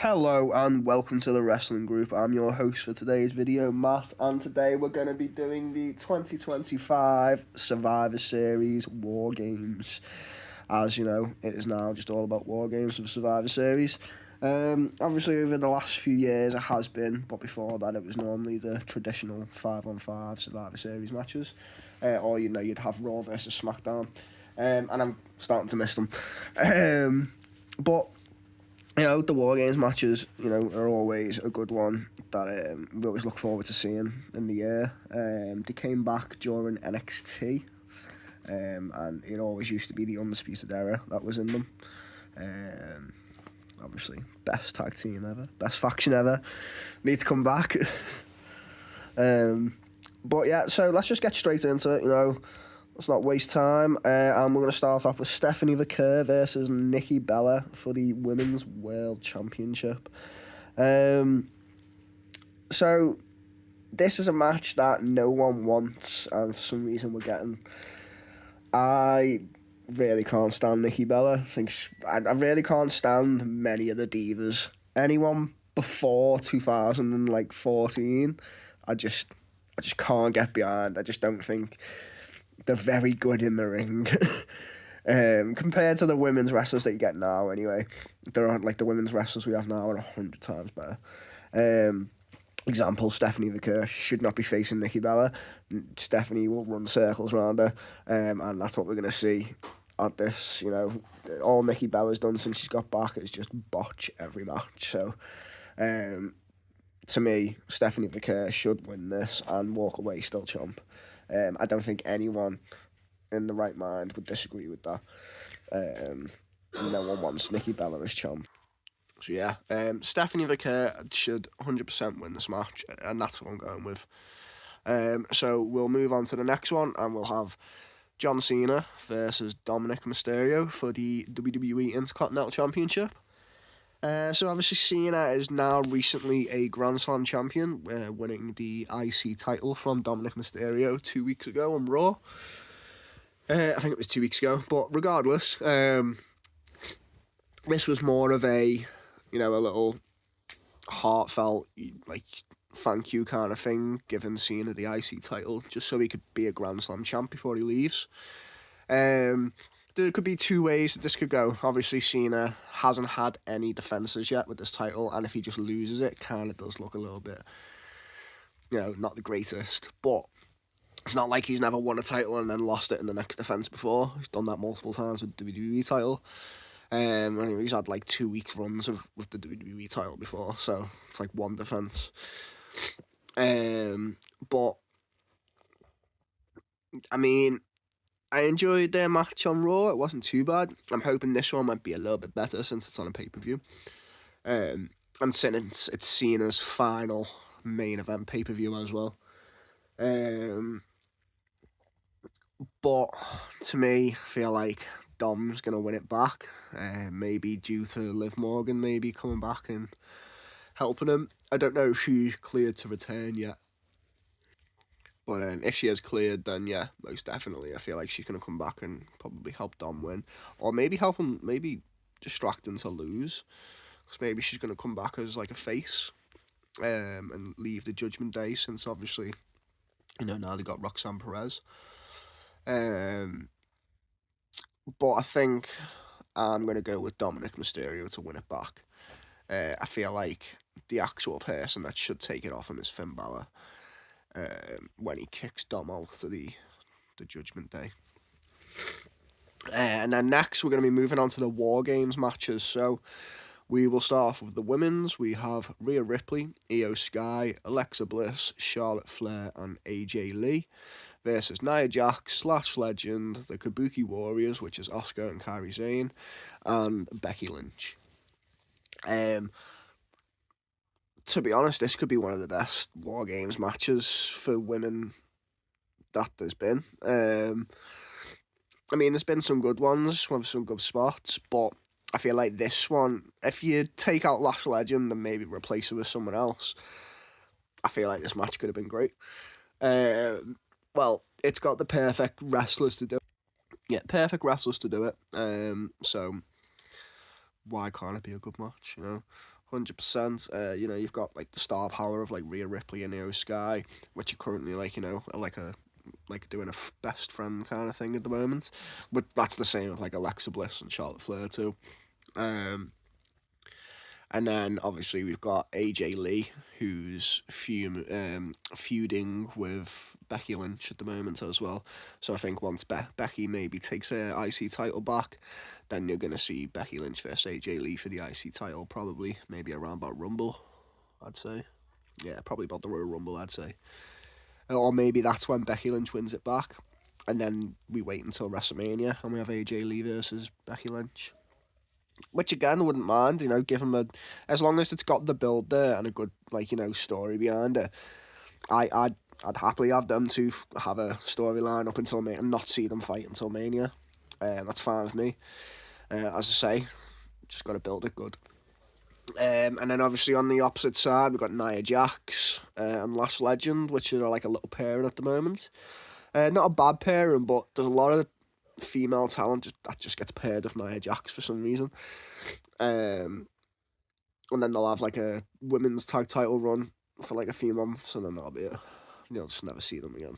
Hello and welcome to the Wrestling Group. I'm your host for today's video, Matt, and today we're going to be doing the 2025 Survivor Series War Games. As you know, it is now just all about War Games for Survivor Series. Obviously, over the last few years it has been, but before that it was normally the traditional 5-on-5 Survivor Series matches. Or, you'd have Raw versus SmackDown. And I'm starting to miss them. But the War Games matches, are always a good one that we always look forward to seeing in the year. They came back during NXT, and it always used to be the Undisputed Era that was in them. Obviously, best tag team ever, best faction ever. Need to come back. But yeah, so let's just get straight into it, Let's not waste time. And we're going to start off with Stephanie Vaquer versus Nikki Bella for the Women's World Championship. So this is a match that no one wants, and for some reason we're getting. I really can't stand Nikki Bella. I really can't stand many of the divas. Anyone before 2014, I just can't get behind. I just don't think they're very good in the ring. Compared to the women's wrestlers that you get now, anyway. The women's wrestlers we have now are 100 times better. Example, Stephanie Vaquer should not be facing Nikki Bella. Stephanie will run circles around her, and that's what we're going to see at this. All Nikki Bella's done since she's got back is just botch every match. So, to me, Stephanie Vaquer should win this and walk away still champ. I don't think anyone in the right mind would disagree with that. No one wants Nikki Bella as champ. So yeah, Stephanie Vaquer should 100% win this match, and that's what I'm going with. So we'll move on to the next one, and we'll have John Cena versus Dominic Mysterio for the WWE Intercontinental Championship. So obviously Cena is now recently a Grand Slam champion, winning the IC title from Dominic Mysterio 2 weeks ago on Raw. I think it was 2 weeks ago, but regardless, this was more of a little heartfelt, thank you kind of thing, giving Cena the IC title, just so he could be a Grand Slam champ before he leaves. There could be two ways that this could go. Obviously, Cena hasn't had any defences yet with this title, and if he just loses it, kind of does look a little bit, not the greatest. But it's not like he's never won a title and then lost it in the next defence before. He's done that multiple times with the WWE title. And he's had 2 week runs with the WWE title before, so it's one defence. But I enjoyed their match on Raw. It wasn't too bad. I'm hoping this one might be a little bit better since it's on a pay-per-view. And since it's Cena's final main event pay-per-view as well. But to me, I feel like Dom's going to win it back. Maybe due to Liv Morgan maybe coming back and helping him. I don't know if she's cleared to return yet. But if she is cleared, then yeah, most definitely. I feel like she's going to come back and probably help Dom win. Or maybe help him, maybe distract him to lose. Because maybe she's going to come back as a face. And leave the Judgment Day, since obviously, now they got Roxanne Perez. But I think I'm going to go with Dominic Mysterio to win it back. I feel like the actual person that should take it off him is Finn Balor. When he kicks Dom out to the Judgment Day. And then next we're going to be moving on to the War Games matches. So we will start off with the women's. We have Rhea Ripley, Io Sky, Alexa Bliss, Charlotte Flair and AJ Lee versus Nia Jax, Slash Legend, the Kabuki Warriors, which is Asuka and Kairi Sane, and Becky Lynch. To be honest, this could be one of the best War Games matches for women that there's been. There's been some good ones with some good spots, but I feel like this one, if you take out Lash Legend and maybe replace her with someone else, I feel like this match could have been great. Well, it's got the perfect wrestlers to do it. Yeah, perfect wrestlers to do it. So why can't it be a good match, 100%. You know, you've got like the star power of like Rhea Ripley and Io Sky, which are currently like, you know, like doing a best friend kind of thing at the moment. But that's the same with like Alexa Bliss and Charlotte Flair too. Um, and then obviously we've got AJ Lee, who's feuding with Becky Lynch at the moment as well. So I think once Becky maybe takes her IC title back, then you're going to see Becky Lynch versus AJ Lee for the IC title, probably maybe around about Rumble, I'd say. Yeah, probably about the Royal Rumble, I'd say. Or maybe that's when Becky Lynch wins it back, and then we wait until WrestleMania and we have AJ Lee versus Becky Lynch. Which again, I wouldn't mind, you know, give them as long as it's got the build there and a good, like, you know, story behind it. I'd happily have them to have a storyline up until Mania and not see them fight until Mania. That's fine with me. As I say, just got to build it good. And then obviously on the opposite side, we've got Nia Jax and Last Legend, which are like a little pairing at the moment. Not a bad pairing, but there's a lot of female talent that just gets paired with Nia Jax for some reason. And then they'll have like a women's tag title run for like a few months, and then that'll be it. You'll just never see them again.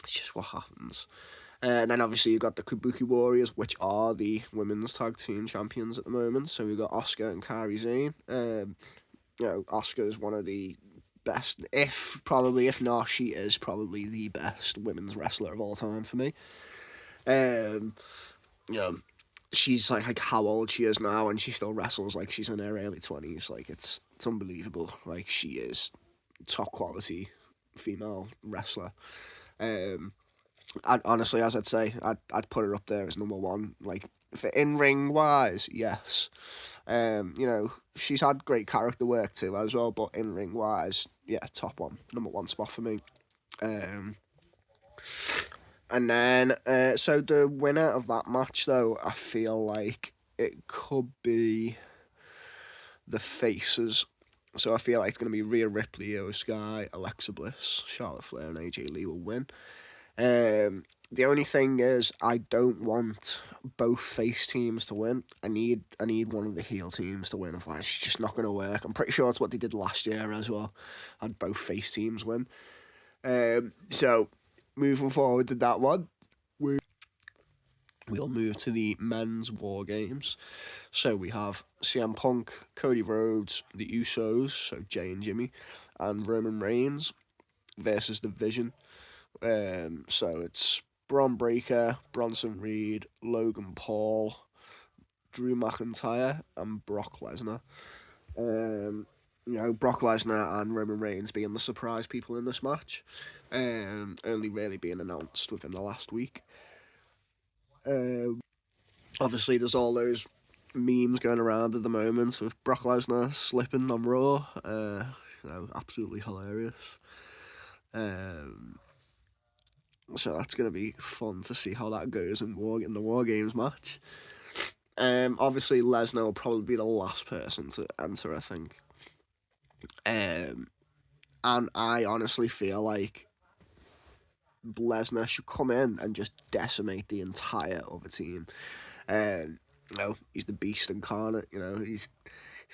It's just what happens. And then obviously you've got the Kabuki Warriors, which are the women's tag team champions at the moment. So we've got Asuka and Kairi Sane. You know, Asuka is one of the best, if not, she is probably the best women's wrestler of all time for me. You know, she's like how old she is now, and she still wrestles like she's in her early 20s. Like it's unbelievable. Like she is top quality female wrestler. Honestly, as I'd say, I'd put her up there as number one. Like for in ring wise, yes. You know, she's had great character work too as well, but in ring wise, yeah, top one, number one spot for me. And then, so the winner of that match, though, I feel like it could be the faces. So I feel like it's going to be Rhea Ripley, Io Sky, Alexa Bliss, Charlotte Flair, and AJ Lee will win. The only thing is, I don't want both face teams to win. I need one of the heel teams to win. Otherwise, it's just not going to work. I'm pretty sure it's what they did last year as well. Had both face teams win. So moving forward to that one, we'll move to the men's war games. So we have CM Punk, Cody Rhodes, the Usos, so Jay and Jimmy, and Roman Reigns versus the Vision. So it's Braun Breaker, Bronson Reed, Logan Paul, Drew McIntyre, and Brock Lesnar. You know, Brock Lesnar and Roman Reigns being the surprise people in this match. Only really being announced within the last week. Obviously, there's all those memes going around at the moment with Brock Lesnar slipping on Raw. You know, absolutely hilarious. So that's going to be fun to see how that goes in the War Games match. Obviously, Lesnar will probably be the last person to enter, I think. And I honestly feel like Lesnar should come in and just decimate the entire other team. You know, he's the beast incarnate. You know, he's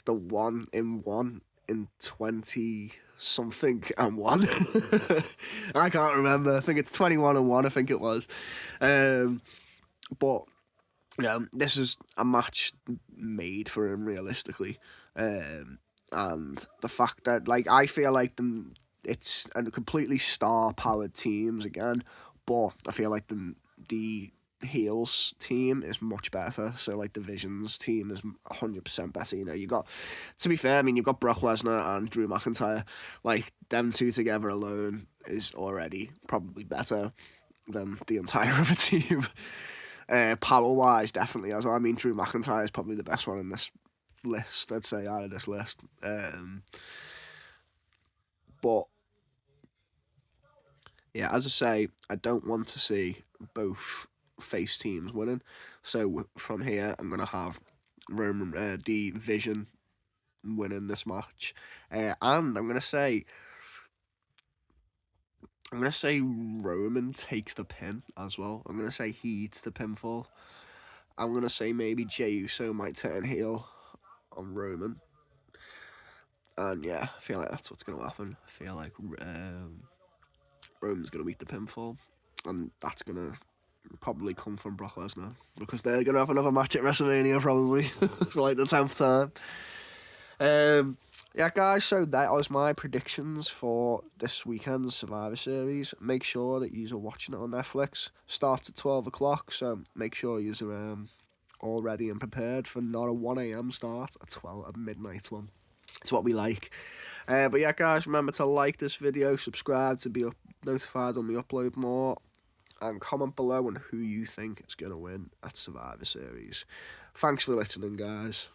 the 1 in 20 something and one. I can't remember. I think it's 21 and 1. I think it was. But you know, this is a match made for him realistically. And the fact that, like, I feel like it's a completely star-powered teams again, but I feel like the heels team is much better. So, like, the Vision's team is 100% better. You know, to be fair, I mean, you've got Brock Lesnar and Drew McIntyre. Like, them two together alone is already probably better than the entire other team. Power-wise, definitely as well. I mean, Drew McIntyre is probably the best one in this list, I'd say, out of this list. But yeah, as I say, I don't want to see both face teams winning. So from here, I'm gonna have Roman, the Vision, winning this match, and I'm gonna say Roman takes the pin as well. I'm gonna say he eats the pinfall, I'm going to say maybe Jey Uso might turn heel on Roman. And yeah, I feel like that's what's going to happen. I feel like Roman's going to beat the pinfall. And that's going to probably come from Brock Lesnar. Because they're going to have another match at WrestleMania probably. For like the 10th time. Yeah, guys, so that was my predictions for this weekend's Survivor Series. Make sure that you are watching it on Netflix. Starts at 12 o'clock, so make sure you are all ready and prepared for not a 1 a.m. start, a midnight one. It's what we like. But yeah, guys, remember to like this video, subscribe to be notified when we upload more, and comment below on who you think is going to win at Survivor Series. Thanks for listening, guys.